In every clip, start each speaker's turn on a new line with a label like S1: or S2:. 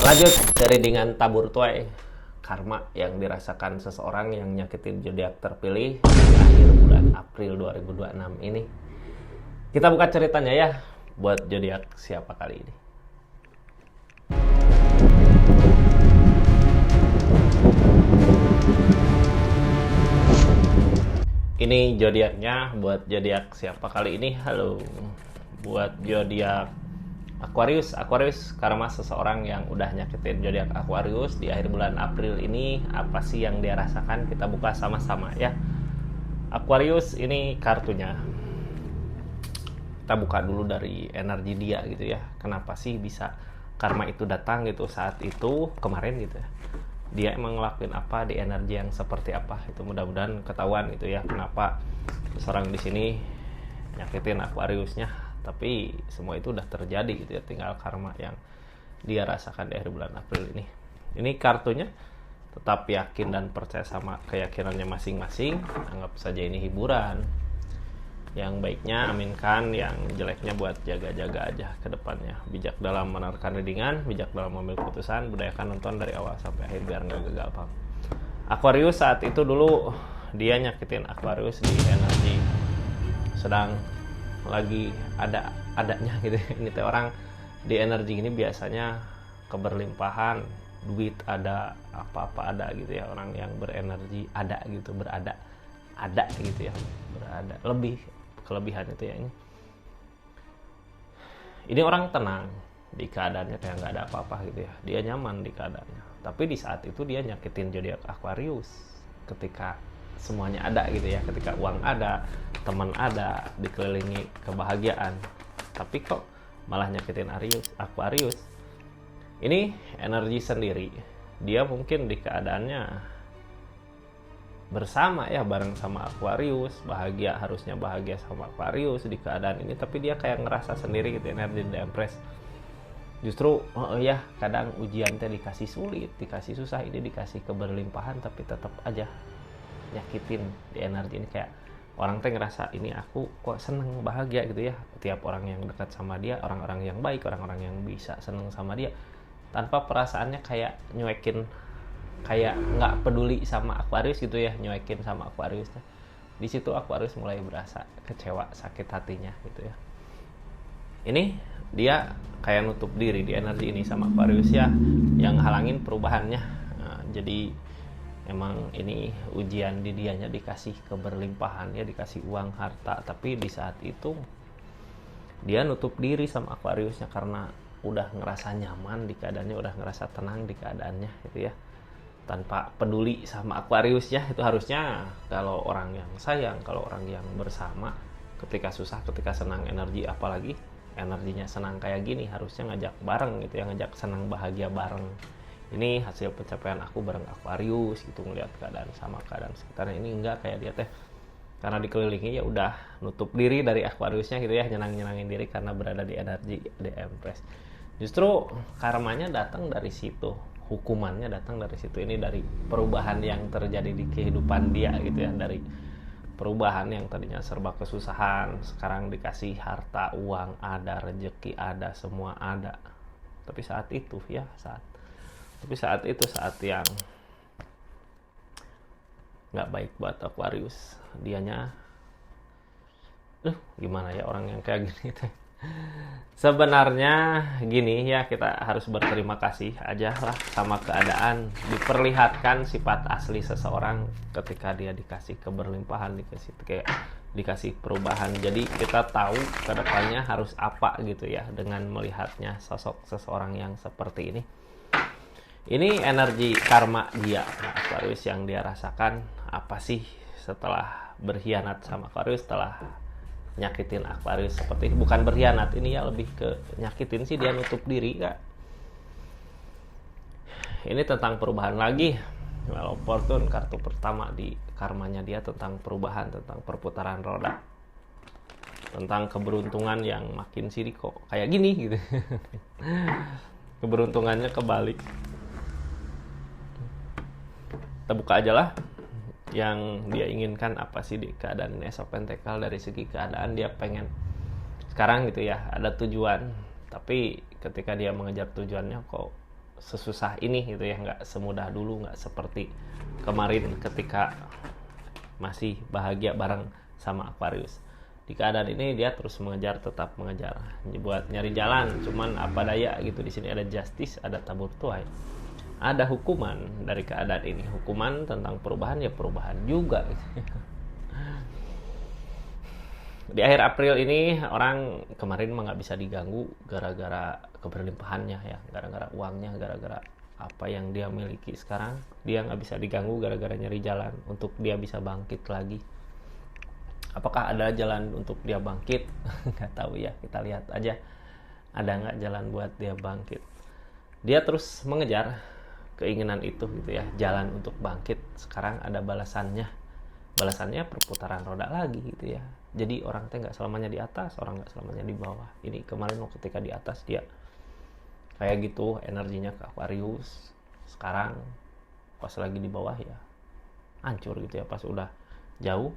S1: Lanjut dari dengan tabur tuai, karma yang dirasakan seseorang yang nyakitin zodiak terpilih akhir bulan April 2026 ini. Kita buka ceritanya ya buat zodiak siapa kali ini. Ini zodiaknya buat zodiak siapa kali ini? Halo. Buat zodiak Aquarius. Aquarius, karma seseorang yang udah nyakitin zodiak Aquarius di akhir bulan April ini, apa sih yang dia rasakan? Kita buka sama-sama ya. Aquarius ini kartunya. Kita buka dulu dari energi dia gitu ya. Kenapa sih bisa karma itu datang gitu saat itu kemarin gitu ya. Dia emang ngelakuin apa di energi yang seperti apa? Itu mudah-mudahan ketahuan gitu ya. Kenapa seseorang di sini nyakitin Aquariusnya? Tapi semua itu udah terjadi gitu ya, tinggal karma yang dia rasakan di akhir bulan April ini. Ini kartunya tetap yakin dan percaya sama keyakinannya masing-masing. Anggap saja ini hiburan. Yang baiknya aminkan, yang jeleknya buat jaga-jaga aja ke depannya. Bijak dalam menerkan readingan, bijak dalam mengambil keputusan, budayakan nonton dari awal sampai akhir biar nggak gagal paham. Aquarius saat itu dulu dia nyakitin Aquarius di energi sedang lagi adanya gitu. Ini teh orang di energi ini biasanya keberlimpahan, duit ada, apa-apa ada gitu ya. Orang yang berenergi ada gitu, berada ada gitu ya, berada lebih kelebihan itu ya. Ini orang tenang di keadaannya, kayak nggak ada apa-apa gitu ya, dia nyaman di keadaannya. Tapi di saat itu dia nyakitin zodiak Aquarius ketika semuanya ada gitu ya, ketika uang ada, teman ada, dikelilingi kebahagiaan, tapi kok malah nyakitin Aquarius. Ini energi sendiri, dia mungkin di keadaannya bersama ya, bareng sama Aquarius, bahagia, harusnya bahagia sama Aquarius di keadaan ini, tapi dia kayak ngerasa sendiri gitu, energi depres. Justru ya kadang ujian teh dikasih sulit, dikasih susah, ini dikasih keberlimpahan tapi tetap aja nyakitin di energi ini. Kayak orang teh ngerasa ini aku kok seneng bahagia gitu ya, tiap orang yang dekat sama dia, orang-orang yang baik, orang-orang yang bisa seneng sama dia, tanpa perasaannya kayak nyuekin, kayak nggak peduli sama Aquarius gitu ya, nyuekin sama Aquarius. Di situ Aquarius mulai berasa kecewa, sakit hatinya gitu ya. Ini dia kayak nutup diri di energi ini sama Aquarius ya, yang halangin perubahannya. Nah, jadi emang ini ujian di dianya, dikasih keberlimpahan ya, dikasih uang, harta, tapi di saat itu dia nutup diri sama Aquariusnya karena udah ngerasa nyaman di keadaannya, udah ngerasa tenang di keadaannya gitu ya, tanpa peduli sama Aquarius ya. Itu harusnya kalau orang yang sayang, kalau orang yang bersama, ketika susah, ketika senang energi, apalagi energinya senang kayak gini, harusnya ngajak bareng gitu ya, ngajak senang bahagia bareng. Ini hasil pencapaian aku bareng Aquarius gitu, ngelihat keadaan sama keadaan sekitarnya. Ini enggak, kayak dia teh karena dikelilingi ya udah nutup diri dari Aquariusnya gitu ya, nyenangin diri karena berada di energi di Empress. Justru karmanya datang dari situ, hukumannya datang dari situ. Ini dari perubahan yang terjadi di kehidupan dia gitu ya, dari perubahan yang tadinya serba kesusahan, sekarang dikasih harta, uang ada, rezeki ada, semua ada. Tapi saat itu ya, saat yang nggak baik buat Aquarius. Dianya gimana ya orang yang kayak gini teh. Sebenarnya gini ya, kita harus berterima kasih aja lah sama keadaan, diperlihatkan sifat asli seseorang ketika dia dikasih keberlimpahan, dikasih perubahan. Jadi kita tahu kedepannya harus apa gitu ya, dengan melihatnya sosok seseorang yang seperti ini. Ini energi karma dia Aquarius yang dia rasakan. Apa sih setelah berkhianat sama Aquarius, setelah nyakitin Aquarius seperti ini? Bukan berkhianat, ini ya lebih ke nyakitin sih, dia nutup diri Kak. Ini tentang perubahan lagi. Well, Fortune kartu pertama di karmanya dia tentang perubahan, tentang perputaran roda, tentang keberuntungan yang makin sini kok kayak gini gitu. Keberuntungannya kebalik. Kita buka aja lah yang dia inginkan apa sih di keadaan Ace of Pentacle. Dari segi keadaan dia pengen sekarang gitu ya, ada tujuan, tapi ketika dia mengejar tujuannya kok sesusah ini gitu ya, nggak semudah dulu, nggak seperti kemarin ketika masih bahagia bareng sama Aquarius. Di keadaan ini dia terus mengejar, tetap mengejar buat nyari jalan, cuman apa daya gitu. Di sini ada justice, ada tabur tuai, ada hukuman dari keadaan ini. Hukuman tentang perubahan, ya perubahan juga gitu. Di akhir April ini orang kemarin mah nggak bisa diganggu gara-gara keberlimpahannya ya, gara-gara uangnya, gara-gara apa yang dia miliki. Sekarang dia nggak bisa diganggu gara-gara nyari jalan untuk dia bisa bangkit lagi. Apakah ada jalan untuk dia bangkit? Nggak tahu ya, kita lihat aja ada nggak jalan buat dia bangkit. Dia terus mengejar keinginan itu gitu ya, jalan untuk bangkit. Sekarang ada balasannya perputaran roda lagi gitu ya. Jadi orang teh nggak selamanya di atas, orang nggak selamanya di bawah. Ini kemarin waktu ketika di atas dia kayak gitu energinya ke Aquarius, sekarang pas lagi di bawah ya hancur gitu ya. Pas udah jauh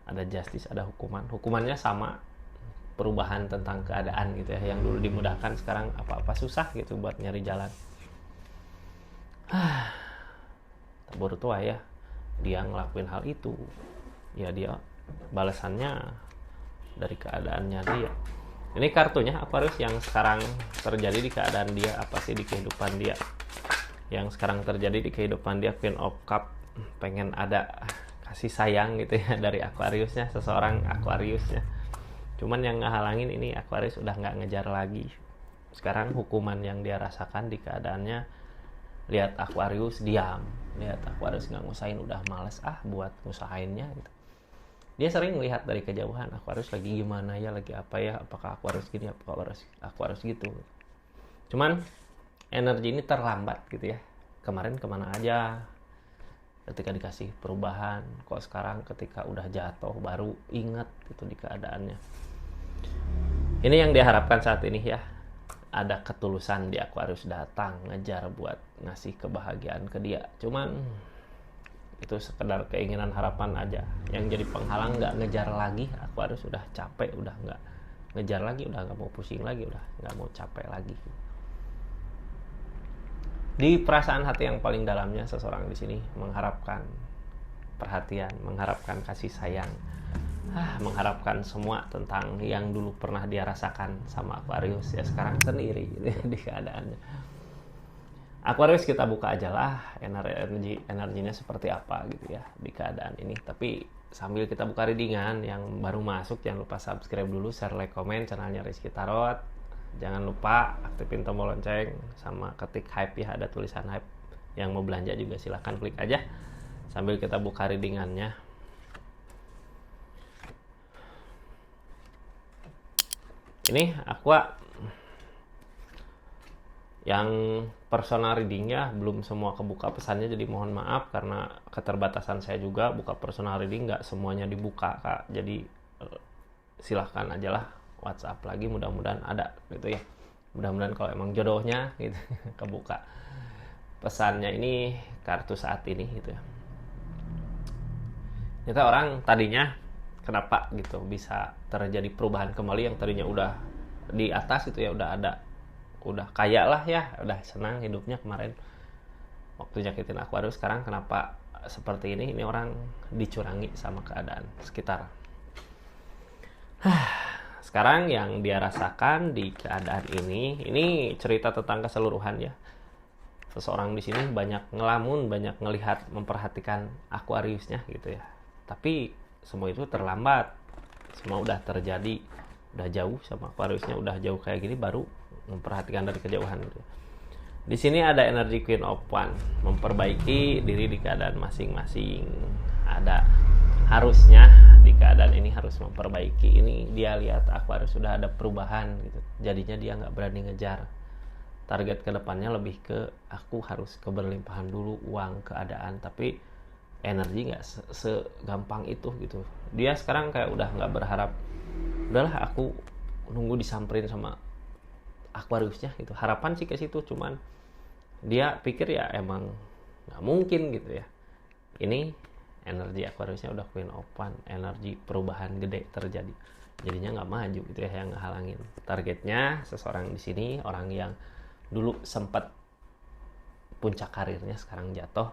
S1: ada justice, ada hukumannya sama, perubahan tentang keadaan gitu ya. Yang dulu dimudahkan sekarang apa-apa susah gitu buat nyari jalan. Tabur tua ya, dia ngelakuin hal itu ya, dia balasannya dari keadaannya dia. Ini kartunya Aquarius yang sekarang terjadi di keadaan dia, apa sih di kehidupan dia yang sekarang terjadi di kehidupan dia. Queen of Cup, pengen ada kasih sayang gitu ya dari Aquariusnya, seseorang Aquariusnya. Cuman yang ngehalangin ini Aquarius udah nggak ngejar lagi. Sekarang hukuman yang dia rasakan di keadaannya, lihat Aquarius diam, lihat Aquarius nggak ngusahain, udah males buat ngusahainnya gitu. Dia sering lihat dari kejauhan, Aquarius lagi gimana ya, lagi apa ya, apakah Aquarius gini, apakah Aquarius gitu. Cuman energi ini terlambat gitu ya. Kemarin kemana aja ketika dikasih perubahan, kok sekarang ketika udah jatuh baru ingat gitu di keadaannya. Ini yang diharapkan saat ini ya, ada ketulusan di Aquarius datang ngejar buat ngasih kebahagiaan ke dia. Cuman itu sekedar keinginan harapan aja yang jadi penghalang, nggak ngejar lagi. Aquarius udah capek, udah nggak ngejar lagi, udah nggak mau pusing lagi, udah nggak mau capek lagi. Di perasaan hati yang paling dalamnya, seseorang di sini mengharapkan perhatian, mengharapkan kasih sayang, mengharapkan semua tentang yang dulu pernah dia rasakan sama Aquarius ya, sekarang sendiri gitu ya, di keadaannya. Aquarius, kita buka aja lah energinya seperti apa gitu ya di keadaan ini. Tapi sambil kita buka readingan, yang baru masuk jangan lupa subscribe dulu, share, like, komen channelnya Rizky Tarot. Jangan lupa aktifin tombol lonceng sama ketik hype ya, ada tulisan hype. Yang mau belanja juga silahkan klik aja sambil kita buka readingannya. Ini Aqua yang personal readingnya belum semua kebuka pesannya, jadi mohon maaf karena keterbatasan saya juga. Buka personal reading nggak semuanya dibuka Kak, jadi silahkan aja lah WhatsApp lagi, mudah-mudahan ada gitu ya, mudah-mudahan kalau emang jodohnya gitu kebuka pesannya. Ini kartu saat ini gitu ya. Kita orang tadinya kenapa gitu bisa terjadi perubahan kembali, yang tadinya udah di atas itu ya, udah kaya lah ya, udah senang hidupnya kemarin waktu nyakitin Aquarius. Sekarang kenapa seperti ini? Ini orang dicurangi sama keadaan sekitar. Sekarang yang dia rasakan di keadaan ini cerita tentang keseluruhan ya. Seseorang di sini banyak ngelamun, banyak ngelihat, memperhatikan Aquariusnya gitu ya. Tapi semua itu terlambat, semua udah terjadi, udah jauh sama Aquariusnya, udah jauh kayak gini baru memperhatikan dari kejauhan gitu. Di sini ada energi Queen of Wands, memperbaiki diri di keadaan masing-masing. Ada harusnya di keadaan ini harus memperbaiki. Ini dia lihat Aquarius sudah ada perubahan gitu. Jadinya dia nggak berani ngejar. Target kedepannya lebih ke aku harus keberlimpahan dulu, uang, keadaan. Tapi energi nggak segampang itu gitu. Dia sekarang kayak udah nggak berharap, udahlah aku nunggu disamperin sama Aquariusnya gitu. Harapan sih ke situ, cuman dia pikir ya emang nggak mungkin gitu ya. Ini energi Aquariusnya udah Queen of Wands, energi perubahan gede terjadi, jadinya nggak maju gitu ya, yang ngehalangin targetnya. Seseorang di sini orang yang dulu sempat puncak karirnya sekarang jatuh,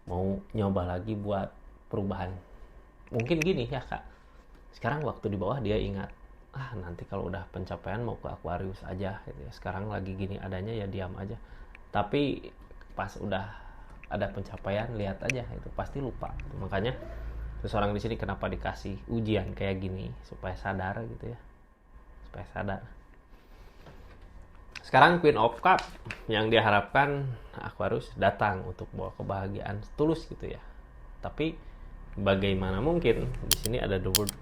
S1: mau nyoba lagi buat perubahan. Mungkin gini ya Kak, sekarang waktu di bawah dia ingat, nanti kalau udah pencapaian mau ke Aquarius aja gitu ya. Sekarang lagi gini adanya ya diam aja. Tapi pas udah ada pencapaian, lihat aja itu pasti lupa. Makanya seseorang di sini kenapa dikasih ujian kayak gini, supaya sadar gitu ya, supaya sadar. Sekarang Queen of Cup, yang diharapkan Aquarius datang untuk bawa kebahagiaan tulus gitu ya. Tapi bagaimana mungkin di sini ada the word,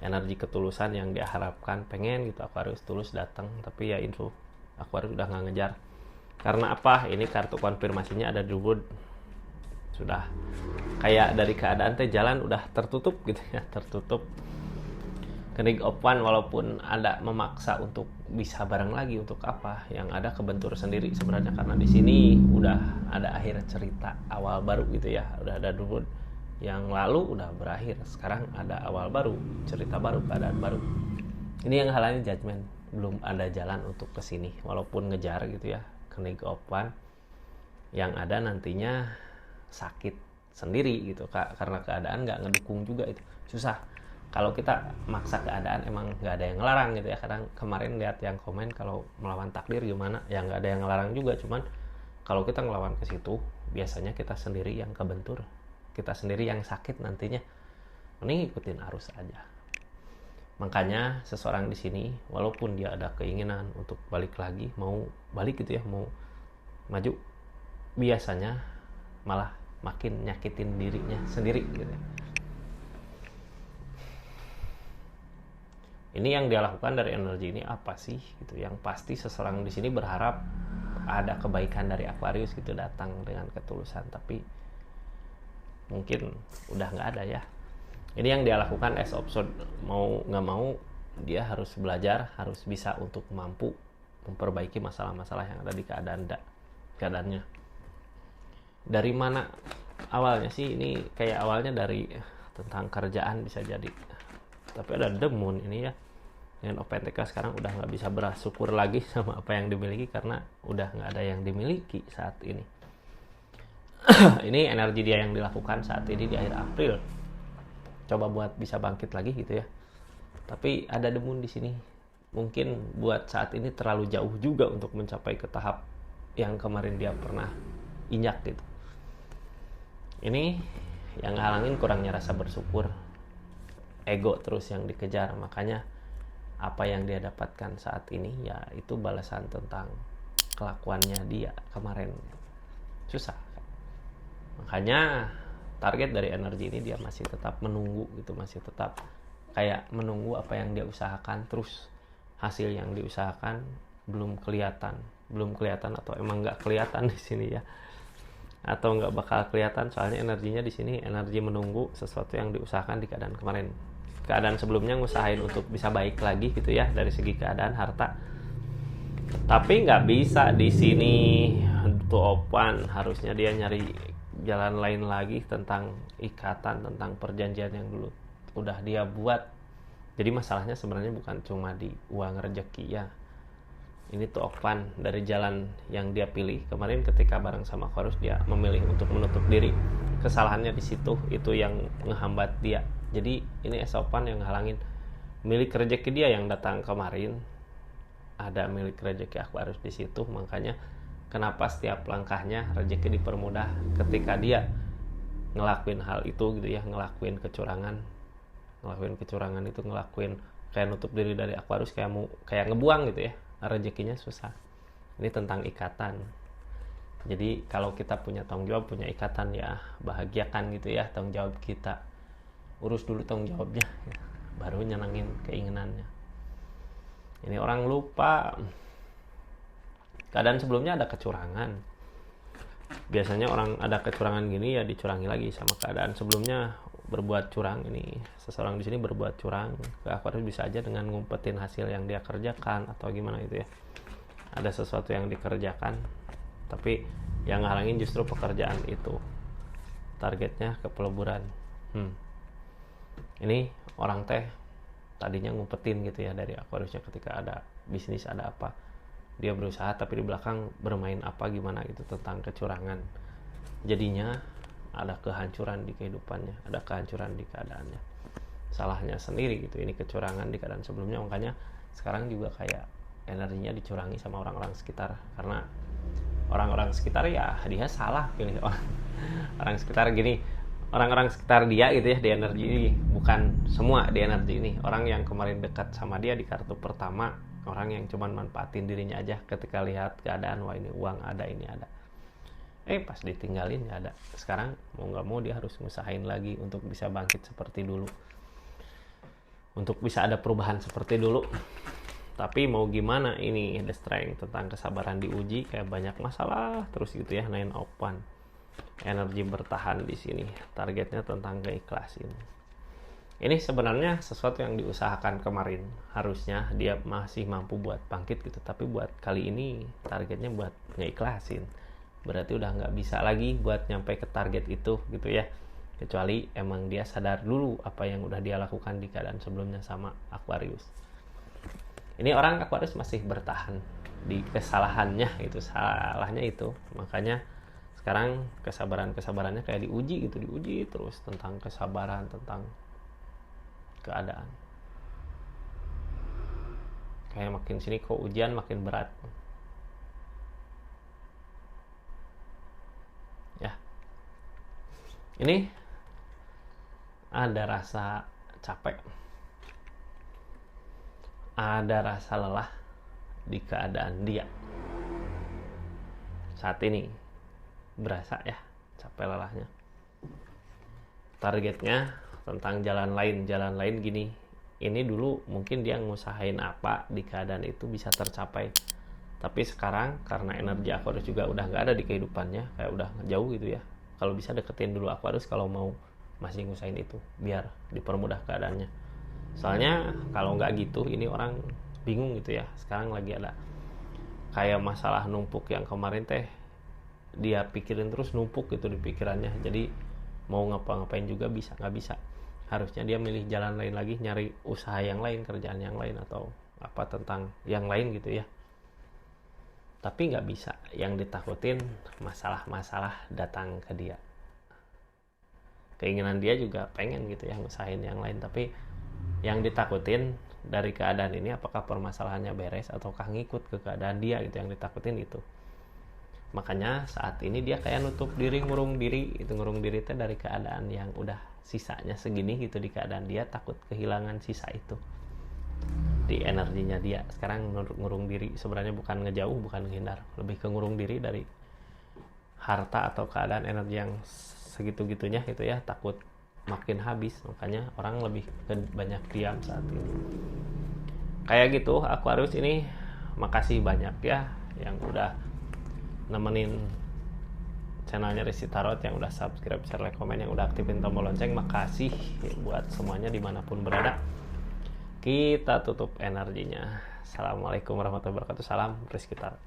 S1: energi ketulusan yang diharapkan, pengen gitu Aquarius tulus datang, tapi ya info Aquarius udah nggak ngejar. Karena apa? Ini kartu konfirmasinya ada the word, sudah kayak dari keadaan teh jalan udah tertutup gitu ya, tertutup. King of One walaupun ada memaksa untuk bisa bareng lagi, untuk apa? Yang ada kebentur sendiri sebenarnya, karena di sini udah ada akhir cerita awal baru gitu ya. Udah ada dulu yang lalu udah berakhir, sekarang ada awal baru, cerita baru, keadaan baru. Ini yang halanya judgment, belum ada jalan untuk kesini walaupun ngejar gitu ya. King of One yang ada nantinya sakit sendiri gitu Kak, karena keadaan nggak ngedukung juga, itu susah. Kalau kita maksa keadaan emang nggak ada yang ngelarang gitu ya. Kadang kemarin lihat yang komen kalau melawan takdir gimana, ya nggak ada yang ngelarang juga, cuman kalau kita ngelawan ke situ biasanya kita sendiri yang kebentur, kita sendiri yang sakit nantinya. Mending ikutin arus aja. Makanya seseorang di sini walaupun dia ada keinginan untuk balik lagi, mau balik gitu ya, mau maju, biasanya malah makin nyakitin dirinya sendiri gitu. Ini yang dia lakukan dari energi ini apa sih gitu. Yang pasti seseorang di sini berharap ada kebaikan dari Aquarius gitu datang dengan ketulusan, tapi mungkin udah nggak ada ya. Ini yang dia lakukan as option, mau nggak mau dia harus belajar, harus bisa untuk mampu memperbaiki masalah-masalah yang ada di keadaannya. Dari mana awalnya sih? Ini kayak awalnya dari tentang kerjaan bisa jadi, tapi ada the moon ini ya, dengan Open TK sekarang udah nggak bisa bersyukur lagi sama apa yang dimiliki karena udah nggak ada yang dimiliki saat ini. Ini energi dia yang dilakukan saat ini di akhir April, coba buat bisa bangkit lagi gitu ya. Tapi ada the moon di sini, mungkin buat saat ini terlalu jauh juga untuk mencapai ke tahap yang kemarin dia pernah injak gitu. Ini yang ngalangin kurangnya rasa bersyukur, ego terus yang dikejar. Makanya apa yang dia dapatkan saat ini ya itu balasan tentang kelakuannya dia kemarin. Susah. Makanya target dari energi ini dia masih tetap menunggu gitu, masih tetap kayak menunggu apa yang dia usahakan, terus hasil yang diusahakan belum kelihatan atau emang nggak kelihatan di sini ya, atau nggak bakal kelihatan. Soalnya energinya di sini energi menunggu sesuatu yang diusahakan di keadaan kemarin. Keadaan sebelumnya ngusahain untuk bisa baik lagi gitu ya dari segi keadaan harta, tapi nggak bisa di sini. Tuh Open harusnya dia nyari jalan lain lagi tentang ikatan, tentang perjanjian yang dulu udah dia buat. Jadi masalahnya sebenarnya bukan cuma di uang rezeki ya. Ini tuh Open dari jalan yang dia pilih kemarin ketika bareng sama Aquarius, dia memilih untuk menutup diri. Kesalahannya di situ, itu yang menghambat dia. Jadi ini Open yang halangin milik rezeki dia yang datang kemarin. Ada milik rezeki Aquarius di situ, makanya kenapa setiap langkahnya rezeki dipermudah ketika dia ngelakuin hal itu gitu ya, ngelakuin kecurangan itu, ngelakuin kayak nutup diri dari Aquarius, kayak ngebuang gitu ya, rezekinya susah. Ini tentang ikatan. Jadi kalau kita punya tanggung jawab, punya ikatan ya bahagiakan gitu ya tanggung jawab kita. Urus dulu tanggung jawabnya ya, baru nyenangin keinginannya. Ini orang lupa keadaan sebelumnya ada kecurangan. Biasanya orang ada kecurangan gini ya dicurangi lagi sama keadaan sebelumnya berbuat curang. Ini seseorang di sini berbuat curang ke Aquarius bisa aja dengan ngumpetin hasil yang dia kerjakan atau gimana itu ya. Ada sesuatu yang dikerjakan tapi yang ngalangin justru pekerjaan itu, targetnya ke peleburan. Ini orang teh tadinya ngumpetin gitu ya dari Aquariusnya ketika ada bisnis, ada apa, dia berusaha tapi di belakang bermain apa gimana gitu tentang kecurangan. Jadinya ada kehancuran di kehidupannya, ada kehancuran di keadaannya. Salahnya sendiri gitu, ini kecurangan di keadaan sebelumnya. Makanya sekarang juga kayak energinya dicurangi sama orang-orang sekitar, karena orang-orang sekitar ya dia salah pilih orang sekitar gini, orang-orang sekitar dia gitu ya di energi ini, bukan semua di energi ini. Orang yang kemarin dekat sama dia di kartu pertama, orang yang cuman manfaatin dirinya aja ketika lihat keadaan, wah ini uang ada, ini ada, pas ditinggalin ya ada. Sekarang mau nggak mau dia harus ngusahain lagi untuk bisa bangkit seperti dulu, untuk bisa ada perubahan seperti dulu. Tapi mau gimana, ini The Strength tentang kesabaran diuji, kayak banyak masalah terus gitu ya. 9 of Wands, energi bertahan di sini, targetnya tentang keikhlasin. Ini sebenarnya sesuatu yang diusahakan kemarin, harusnya dia masih mampu buat bangkit gitu, tapi buat kali ini targetnya buat ngeikhlasin, berarti udah nggak bisa lagi buat nyampe ke target itu gitu ya, kecuali emang dia sadar dulu apa yang udah dia lakukan di keadaan sebelumnya sama Aquarius. Ini orang Aquarius masih bertahan di kesalahannya, itu salahnya itu. Makanya sekarang kesabarannya kayak diuji gitu, diuji terus tentang kesabaran, tentang keadaan. Kayak makin sini kok ujian makin berat ya. Ini ada rasa capek, ada rasa lelah di keadaan dia saat ini, berasa ya capek lelahnya. Targetnya tentang jalan lain gini, ini dulu mungkin dia ngusahain apa di keadaan itu bisa tercapai, tapi sekarang karena energi Aquarius juga udah nggak ada di kehidupannya, kayak udah jauh gitu ya. Kalau bisa deketin dulu Aquarius kalau mau masih ngusahain itu, biar dipermudah keadaannya. Soalnya kalau nggak gitu, ini orang bingung gitu ya. Sekarang lagi ada kayak masalah numpuk yang kemarin teh dia pikirin terus, numpuk gitu di pikirannya. Jadi mau ngapa-ngapain juga bisa nggak bisa. Harusnya dia milih jalan lain lagi, nyari usaha yang lain, kerjaan yang lain, atau apa tentang yang lain gitu ya. Tapi nggak bisa. Yang ditakutin masalah-masalah datang ke dia. Keinginan dia juga pengen gitu ya ngusahain yang lain, tapi yang ditakutin dari keadaan ini apakah permasalahannya beres ataukah ngikut ke keadaan dia gitu, yang ditakutin itu. Makanya saat ini dia kayak nutup diri, ngurung diri itu. Ngurung diri itu dari keadaan yang udah sisanya segini gitu, di keadaan dia takut kehilangan sisa itu di energinya dia. Sekarang ngurung diri sebenarnya bukan ngejauh, bukan menghindar, lebih ke ngurung diri dari harta atau keadaan energi yang segitu-gitunya gitu ya, takut makin habis. Makanya orang lebih banyak diam saat ini kayak gitu. Aquarius ini makasih banyak ya yang udah nemenin channelnya Rizky Tarot, yang udah subscribe, share, like, komen, yang udah aktifin tombol lonceng. Makasih buat semuanya dimanapun berada. Kita tutup energinya. Assalamualaikum warahmatullahi wabarakatuh. Salam Rizky Tarot.